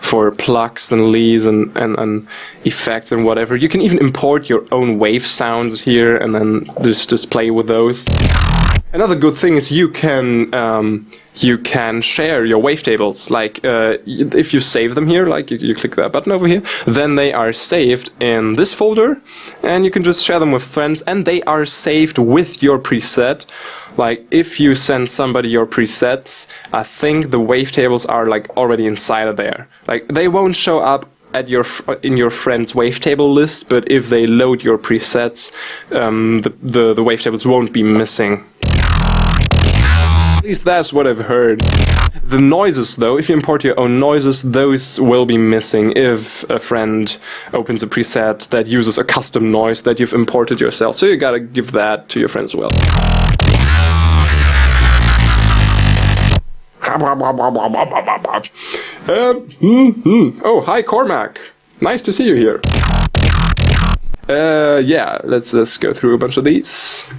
for plugs and leads and effects and whatever. You can even import your own wave sounds here and then just play with those. Another good thing is you can share your wavetables. Like if you save them here, like you click that button over here, then they are saved in this folder, and you can just share them with friends, and they are saved with your preset. Like if you send somebody your presets, I think the wavetables are like already inside of there. Like they won't show up at in your friend's wavetable list, but if they load your presets, the wavetables won't be missing. At least that's what I've heard. The noises though, if you import your own noises, those will be missing if a friend opens a preset that uses a custom noise that you've imported yourself. So you gotta give that to your friends as well. Oh, hi Cormac. Nice to see you here. Yeah, let's go through a bunch of these.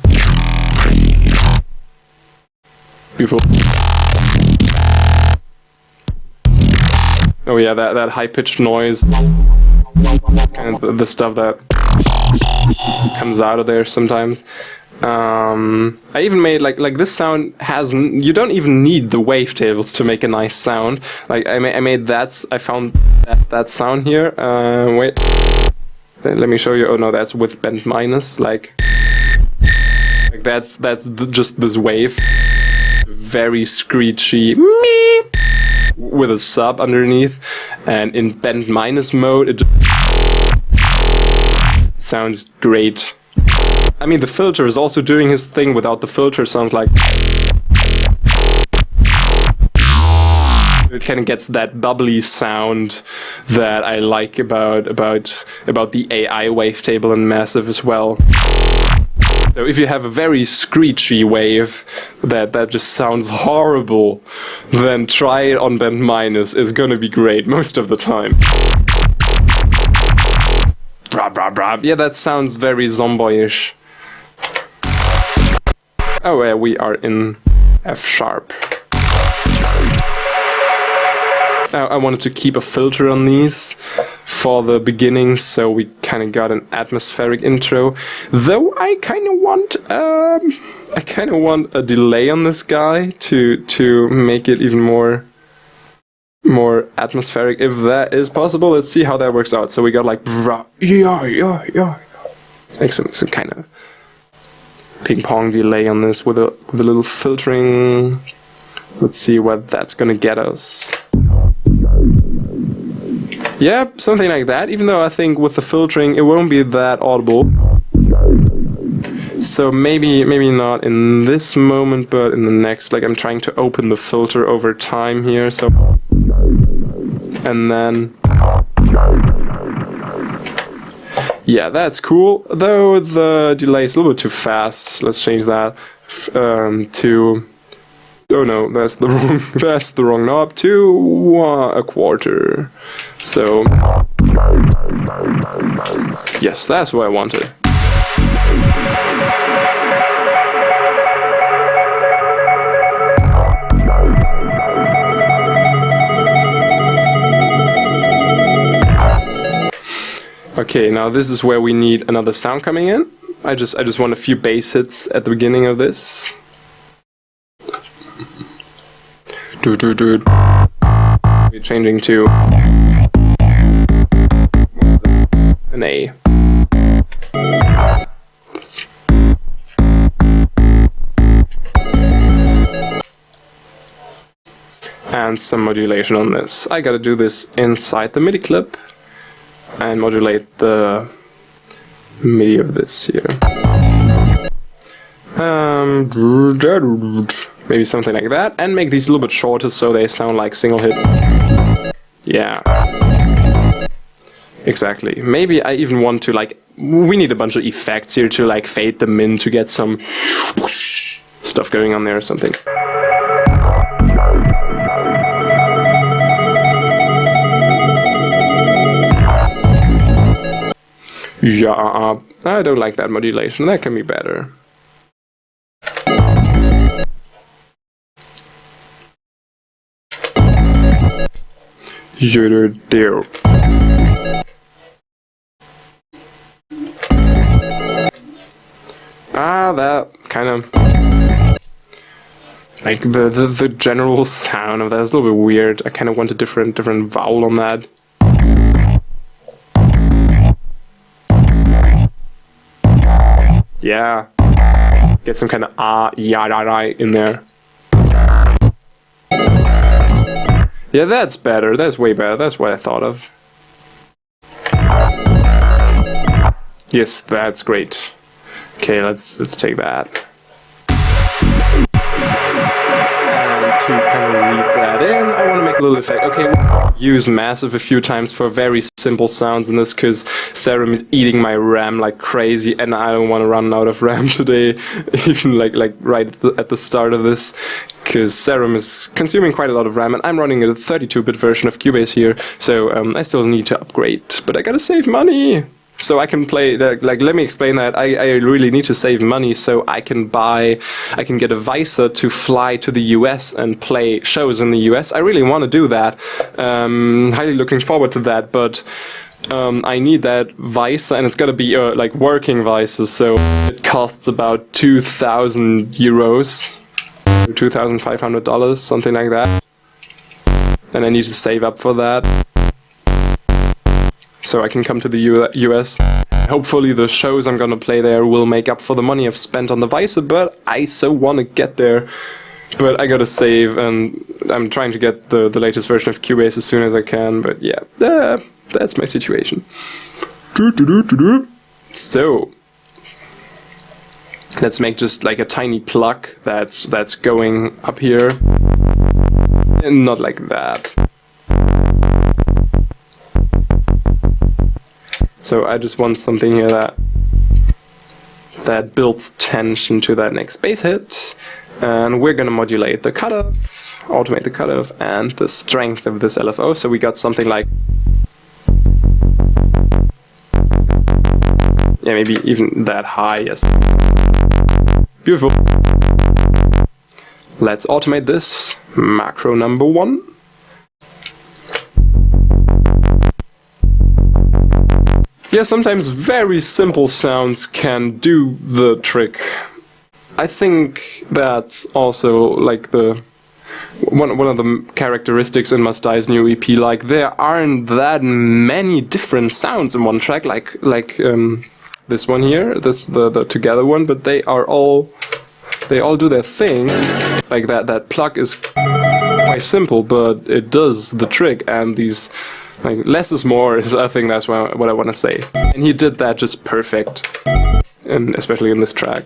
Beautiful. Oh yeah, that high-pitched noise. Kind of the stuff that comes out of there sometimes. I even made like this sound has you don't even need the wavetables to make a nice sound. Like I made that. I found that sound here. Wait, let me show you. Oh no, that's with bend minus. Like that's just this wave, very screechy with a sub underneath, and in bend minus mode it sounds great. I mean, the filter is also doing his thing. Without the filter, sounds like it kind of gets that bubbly sound that I like about the AI wavetable and Massive as well. So if you have a very screechy wave that just sounds horrible, then try it on bend minus. It's gonna be great most of the time. Yeah, that sounds very zomboyish. Oh yeah, we are in F sharp. Now I wanted to keep a filter on these for the beginning, so we kind of got an atmospheric intro. Though I kind of want a delay on this guy to make it even more atmospheric, if that is possible. Let's see how that works out. So we got like like some kind of ping pong delay on this with a little filtering. Let's see what that's gonna get us. Yeah, something like that, even though I think with the filtering it won't be that audible. So maybe not in this moment, but in the next. Like I'm trying to open the filter over time here, so and then yeah, that's cool, though the delay is a little bit too fast. Let's change that to, oh no, that's the wrong knob, to a quarter. So yes, that's what I wanted. Okay, now this is where we need another sound coming in. I just want a few bass hits at the beginning of this. We're changing to an A. And some modulation on this. I gotta do this inside the MIDI clip and modulate the MIDI of this here. Maybe something like that, and make these a little bit shorter so they sound like single hits. Yeah. Exactly. Maybe I even want to, like, we need a bunch of effects here to like fade them in to get some stuff going on there or something. Yeah, I don't like that modulation. That can be better. Dear. That kind of like the general sound of that is a little bit weird. I kind of want a different vowel on that. Yeah, get some kind of in there. Yeah, that's better. That's way better. That's what I thought of. Yes, that's great. Okay, let's take that. And to kind of lead that in, I want to make a little effect. Okay, we'll use massive a few times for very simple sounds in this, because Serum is eating my RAM like crazy, and I don't want to run out of RAM today, even like right at the start of this, because Serum is consuming quite a lot of RAM, and I'm running a 32-bit version of Cubase here, so I still need to upgrade, but I gotta save money! So I can play, like, let me explain that. I really need to save money so I can get a visor to fly to the US and play shows in the US. I really want to do that. Highly looking forward to that, but I need that visor, and it's gotta be like working visor, so it costs about 2,000 euros, $2,500, something like that. And I need to save up for that, so I can come to the US. Hopefully the shows I'm gonna play there will make up for the money I've spent on the visor, but I so wanna get there. But I gotta save, and I'm trying to get the latest version of Cubase as soon as I can, but yeah, that's my situation. So, let's make just like a tiny plug that's going up here. And not like that. So I just want something here that builds tension to that next bass hit, and we're gonna modulate the cutoff, automate the cutoff, and the strength of this LFO. So we got something like, yeah, maybe even that high. Yes, beautiful. Let's automate this. Macro number 1. Yeah, sometimes very simple sounds can do the trick. I think that's also like one of the characteristics in Must Die's new EP. Like, there aren't that many different sounds in one track, like this one here, the together one, but they all do their thing. Like that plug is quite simple, but it does the trick, and these. Like, less is more, I think that's what I want to say. And he did that just perfect, and especially in this track.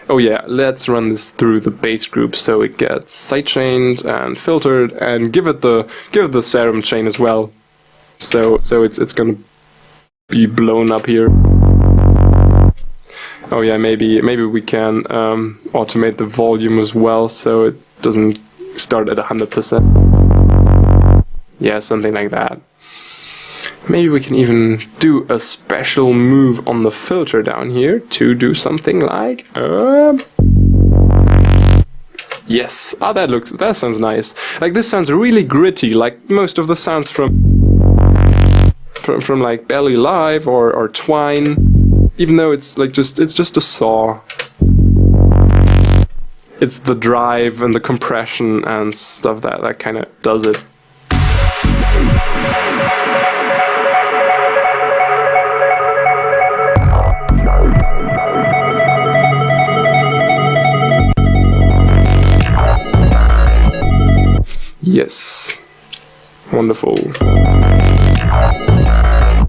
Oh yeah, let's run this through the bass group so it gets sidechained and filtered, and give it the Serum chain as well. So it's gonna be blown up here. Oh yeah, maybe we can automate the volume as well, so it doesn't start at 100%. Yeah, something like that. Maybe we can even do a special move on the filter down here to do something like yes. Ah, that sounds nice. Like, this sounds really gritty, like most of the sounds from like Barely Live or Twine. Even though it's like it's just a saw. It's the drive and the compression and stuff that kind of does it. Yes. Wonderful.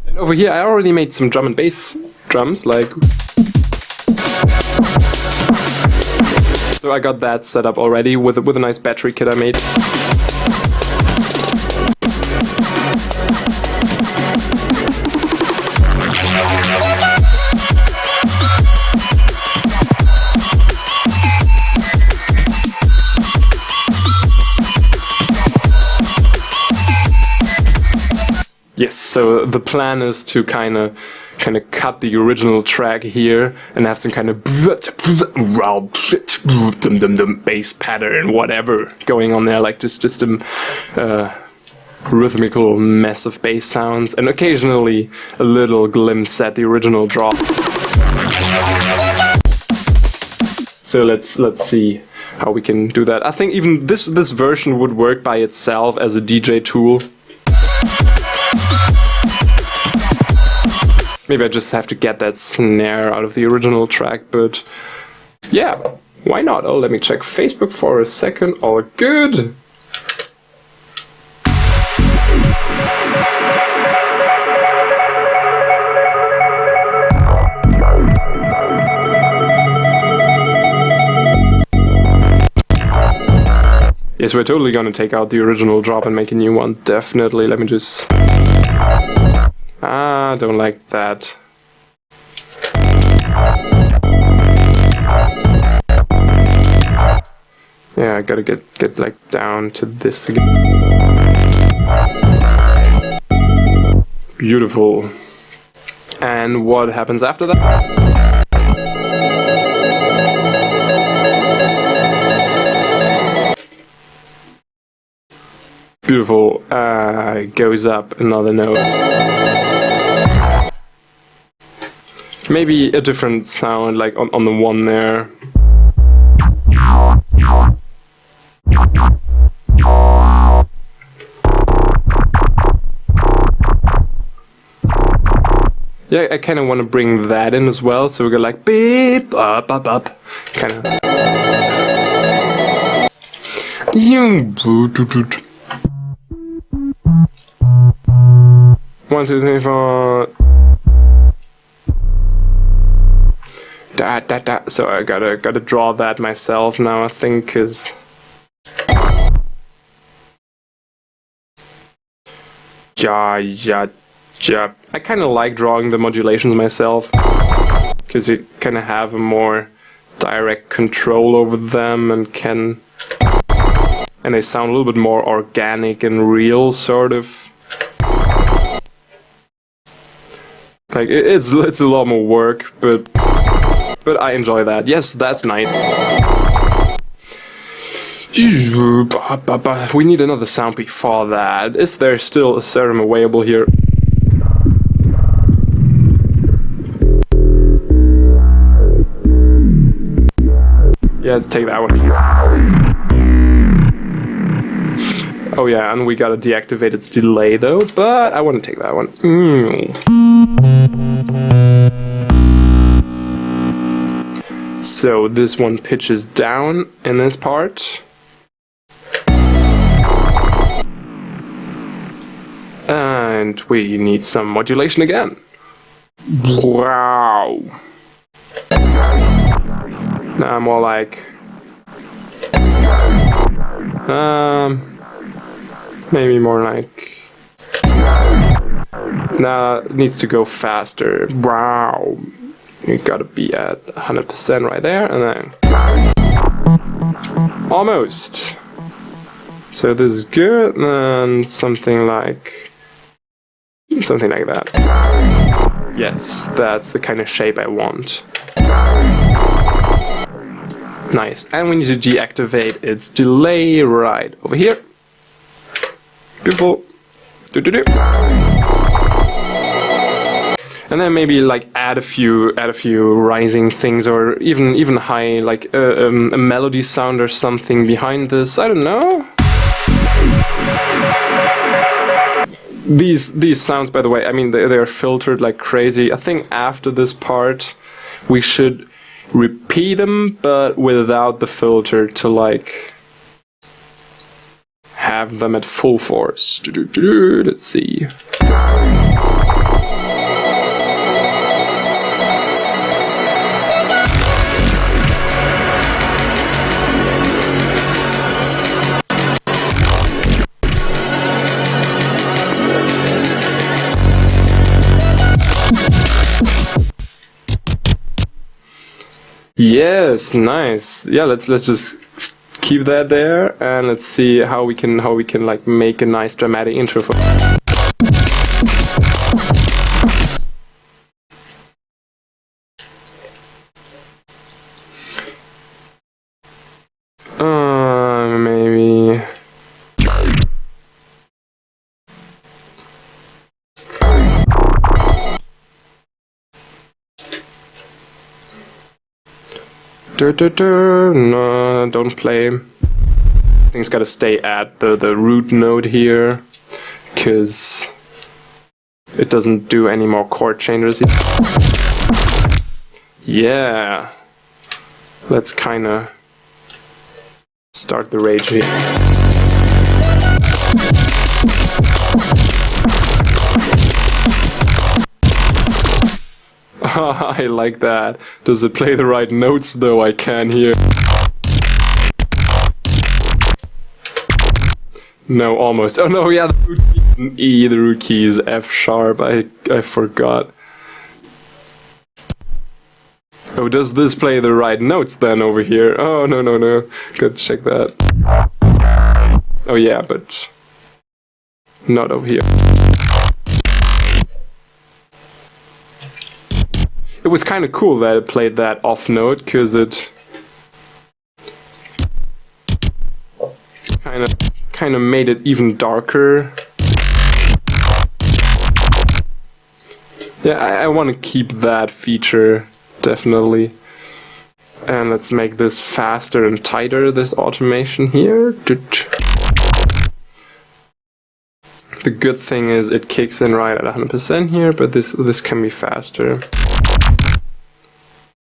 And over here I already made some drum and bass drums, like... So I got that set up already with a nice battery kit I made. Yes, so the plan is to kind of kind of cut the original track here and have some kind of bass pattern, whatever, going on there, like just a rhythmical mess of bass sounds, and occasionally a little glimpse at the original drop. So let's see how we can do that. I think even this version would work by itself as a DJ tool. Maybe I just have to get that snare out of the original track, but yeah, why not? Oh, let me check Facebook for a second. All good. Yes, we're totally gonna take out the original drop and make a new one. Definitely. Let me just... Ah, don't like that. Yeah, I gotta get like down to this again. Beautiful. And what happens after that? Beautiful. It goes up another note. Maybe a different sound, like on the one there. Yeah, I kind of want to bring that in as well, so we go like beep, up, kind of. 1, 2, 3, 4. Da da da. So I gotta draw that myself now, I think, cause ja. I kind of like drawing the modulations myself, cause you kind of have a more direct control over them and they sound a little bit more organic and real, sort of. Like it's a lot more work, but I enjoy that. Yes, that's nice. We need another sound before that. Is there still a serum available here? Yeah, let's take that one. Oh yeah, and we gotta deactivate its delay though, but I want to take that one. So this one pitches down in this part. And we need some modulation again. Wow. Now more like... maybe more like... Nah, it needs to go faster. Wow. You gotta be at 100% right there, and then... Almost. So this is good, and something like that. Yes, that's the kind of shape I want. Nice. And we need to deactivate its delay right over here. Beautiful. And then maybe like add a few rising things, or even high, like a melody sound or something behind this. I don't know. These sounds, by the way, I mean they're filtered like crazy. I think after this part we should repeat them, but without the filter, to like have them at full force. Let's see. Yes, nice. Yeah, let's just keep that there, and let's see how we can like make a nice dramatic intro for. No, don't play. Things gotta stay at the root node here, because it doesn't do any more chord changes. Yeah, let's kinda start the rage here. I like that. Does it play the right notes though? I can hear. No, almost. Oh no, yeah, the root key is E, the root key is F sharp. I forgot. Oh, does this play the right notes then over here? Oh, no. Gotta check that. Oh yeah, but not over here. It was kind of cool that it played that off note, because it kind of made it even darker. Yeah, I want to keep that feature, definitely. And let's make this faster and tighter, this automation here. The good thing is it kicks in right at 100% here, but this can be faster.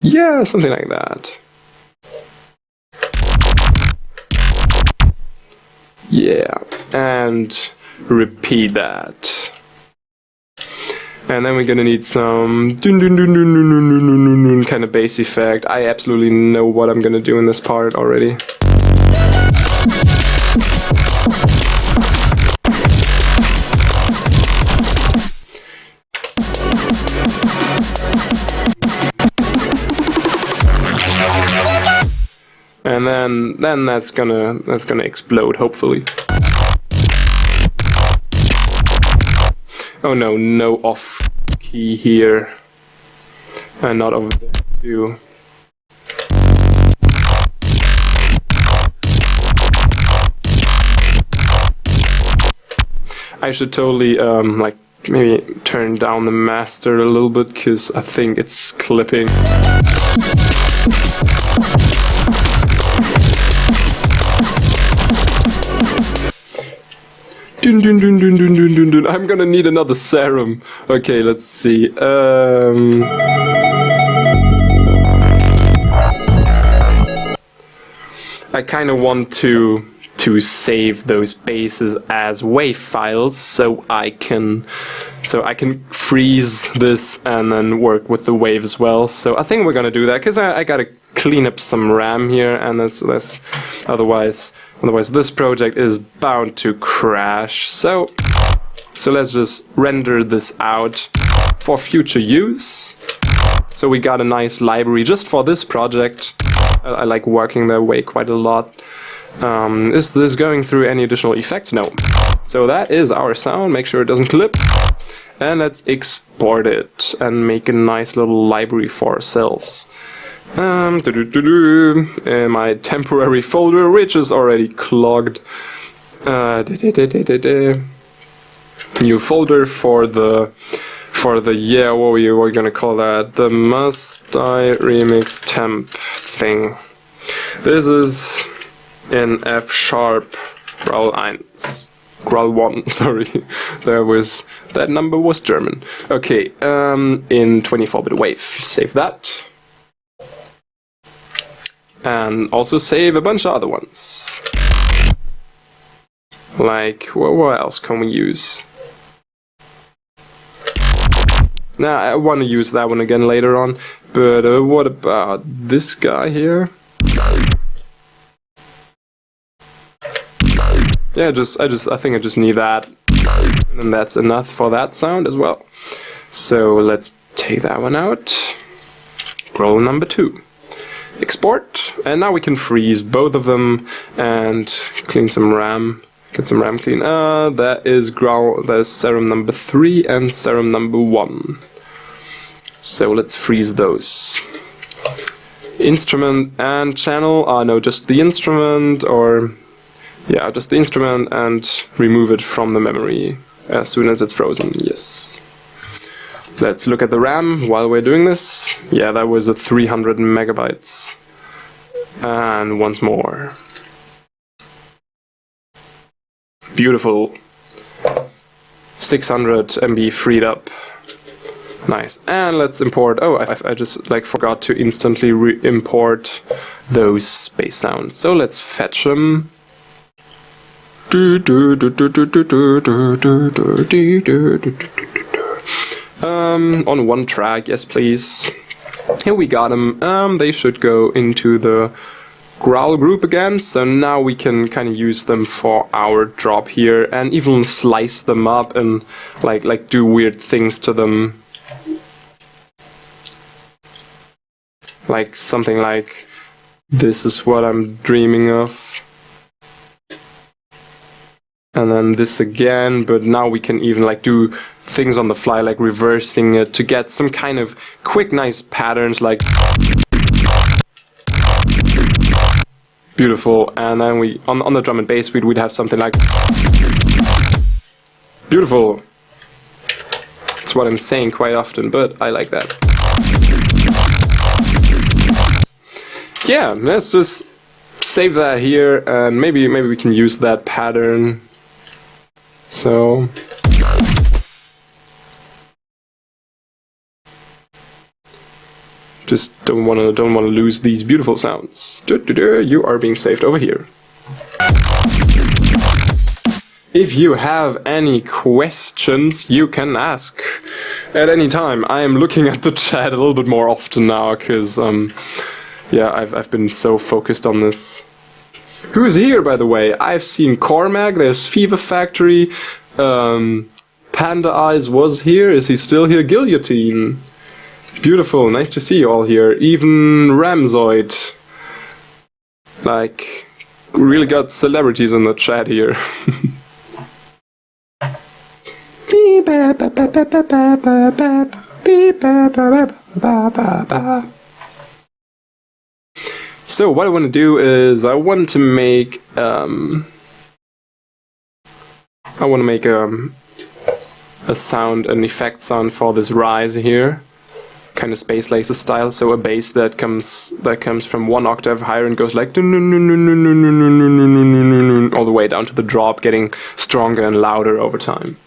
Yeah, something like that. Yeah, and repeat that. And then we're gonna need some kind of bass effect. I absolutely know what I'm gonna do in this part already. And then that's gonna explode, hopefully. Oh no, no off key here. And not over there too. I should totally like maybe turn down the master a little bit, because I think it's clipping. Dun, dun, dun, dun, dun, dun, dun, dun. I'm gonna need another serum. Okay, let's see. I kind of want to save those basses as WAV files, so I can freeze this and then work with the wave as well. So I think we're gonna do that, because I gotta clean up some RAM here, and that's otherwise this project is bound to crash. So let's just render this out for future use. So we got a nice library just for this project. I like working that way quite a lot. Is this going through any additional effects? No. So that is our sound. Make sure it doesn't clip. And let's export it and make a nice little library for ourselves. In my temporary folder, which is already clogged. New folder for the yeah, what we're gonna call that? The Must Die Remix temp thing. This is in F sharp Growl 1. Growl 1, sorry. That number was German. Okay, in 24-bit wave. Save that. And also save a bunch of other ones. Like, what else can we use? Nah, I want to use that one again later on. But what about this guy here? Yeah, I think I just need that. And that's enough for that sound as well. So let's take that one out. Roll number 2. Export. And now we can freeze both of them and clean some RAM. Get some RAM clean. That is serum number 3 and serum number 1. So let's freeze those. Instrument and channel. No, just the instrument, or yeah, just the instrument, and remove it from the memory as soon as it's frozen. Yes. Let's look at the RAM while we're doing this. Yeah, that was a 300 megabytes. And once more. Beautiful. 600 MB freed up. Nice. And let's import. Oh, I just like forgot to instantly import those bass sounds. So let's fetch them. On one track, yes please. Here we got them. They should go into the growl group again, so now we can kind of use them for our drop here and even slice them up and like do weird things to them. Like something like this is what I'm dreaming of. And then this again, but now we can even like do things on the fly, like reversing it to get some kind of quick, nice patterns like beautiful. And then we on the drum and bass we'd have something like beautiful. That's what I'm saying quite often, but I like that. Yeah, let's just save that here and maybe we can use that pattern. So just don't want to lose these beautiful sounds. You are being saved over here. If you have any questions, you can ask at any time. I am looking at the chat a little bit more often now because yeah, I've been so focused on this. Who's here, by the way? I've seen Cormac, there's Fever Factory, Panda Eyes was here, is he still here? Guillotine. Beautiful, nice to see you all here. Even Ramzoid. Like, really got celebrities in the chat here. So what I want to do is I want to make a sound, an effect sound for this rise here, kind of Space Laser style. So a bass that comes from one octave higher and goes like all the way down to the drop, getting stronger and louder over time.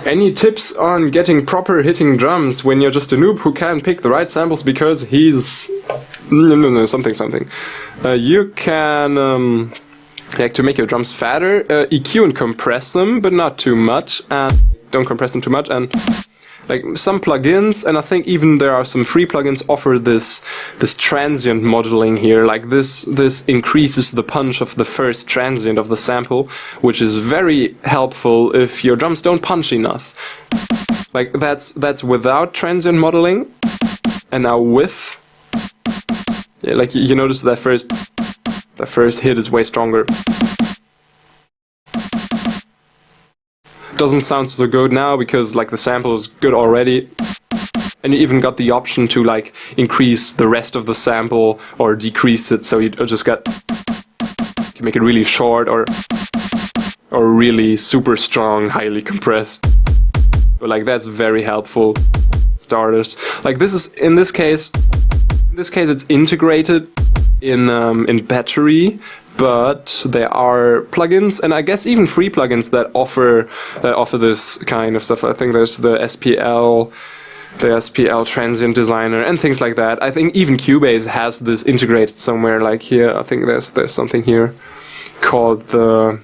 Any tips on getting proper hitting drums when you're just a noob who can't pick the right samples because he's something. You can like to make your drums fatter, EQ and compress them, but not too much, and don't compress them too much. And like some plugins, and I think even there are some free plugins offer this transient modeling here. Like this increases the punch of the first transient of the sample, which is very helpful if your drums don't punch enough. Like that's without transient modeling, and now with, yeah, like you notice that first hit is way stronger. Doesn't sound so good now because like the sample is good already, and you even got the option to like increase the rest of the sample or decrease it, so you just got to make it really short or really super strong, highly compressed. But like that's very helpful starters. Like this is in this case it's integrated in battery. But there are plugins, and I guess even free plugins that offer this kind of stuff. I think there's the SPL Transient Designer, and things like that. I think even Cubase has this integrated somewhere. Like here, I think there's something here called the.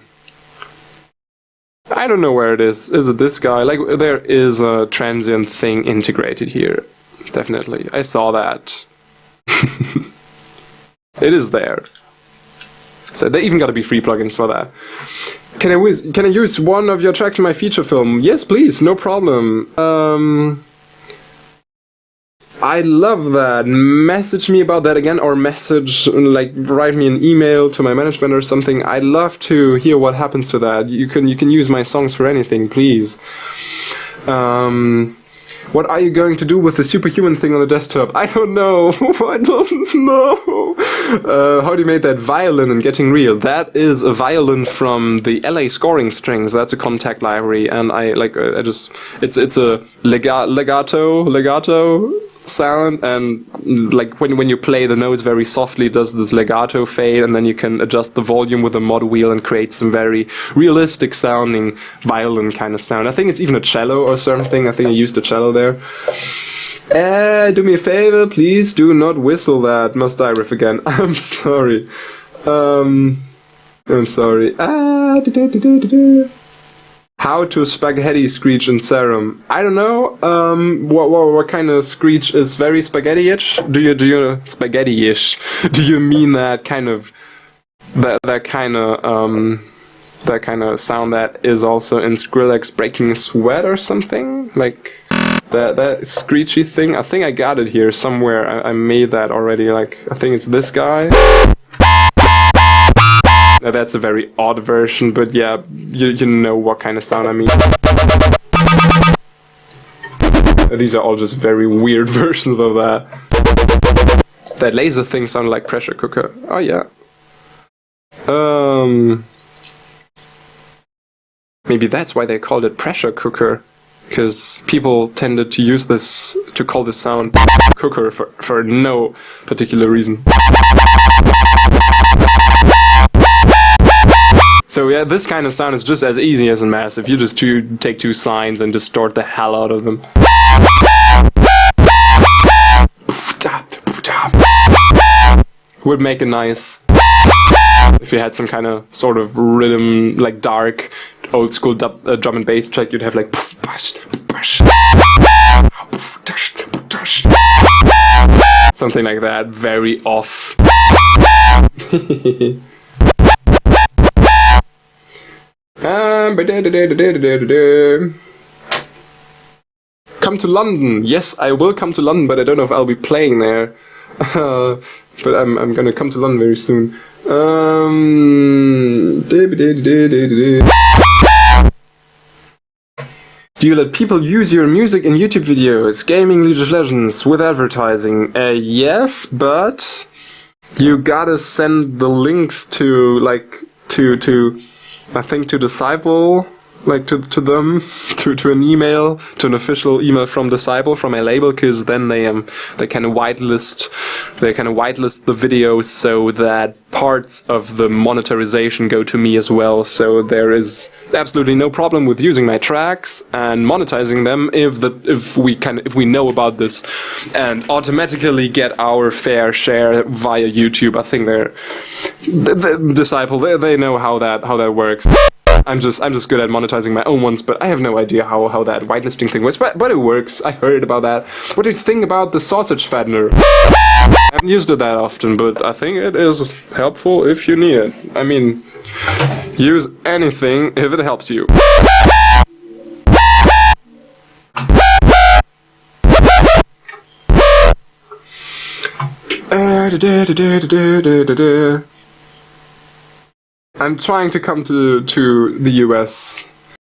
I don't know where it is. Is it this guy? Like there is a transient thing integrated here. Definitely, I saw that. It is there. So they even got to be free plugins for that. Can I use one of your tracks in my feature film? Yes, please, no problem. I love that. Message me about that again, or write me an email to my management or something. I'd love to hear what happens to that. You can use my songs for anything, please. What are you going to do with the superhuman thing on the desktop? I don't know. I don't know. How do you make that violin in Getting Real? That is a violin from the LA scoring strings. That's a contact library, and it's a legato sound, and like when you play the notes very softly, it does this legato fade, and then you can adjust the volume with a mod wheel and create some very realistic sounding violin kind of sound. I think it's even a cello or something. I think I used a cello there. Do me a favor, please do not whistle that Must Die riff again. I'm sorry. I'm sorry. How to spaghetti screech in Serum? I don't know. What kind of screech is very spaghetti-ish? Do you spaghetti-ish? Do you mean that kind of that kind of sound that is also in Skrillex Breaking a Sweat or something? Like that screechy thing? I think I got it here somewhere. I made that already. Like, I think it's this guy. Now that's a very odd version, but yeah, you know what kind of sound I mean. These are all just very weird versions of that. That laser thing sounded like pressure cooker. Oh yeah. Maybe that's why they called it pressure cooker. Because people tended to use this, to call this sound cooker for no particular reason. So yeah, this kind of sound is just as easy as in Massive. You just take two sines and distort the hell out of them. Would make a nice... If you had some kind of sort of rhythm, like dark, old school drum and bass track, you'd have like... Something like that, very off. Come to London. Yes, I will come to London, but I don't know if I'll be playing there. But I'm gonna come to London very soon. Do you let people use your music in YouTube videos, gaming, League of Legends, with advertising? Yes, but you gotta send the links to, like, to I think to Disciple, like to them, to an email, to an official email from Disciple, from my label, because then they kind of whitelist the videos so that parts of the monetization go to me as well. So there is absolutely no problem with using my tracks and monetizing them if we know about this and automatically get our fair share via YouTube. I think the Disciple, they know how that works. I'm just good at monetizing my own ones, but I have no idea how that whitelisting thing works. But it works. I heard about that. What do you think about the sausage fattener? I haven't used it that often, but I think it is helpful if you need it. I mean, use anything if it helps you. I'm trying to come to the US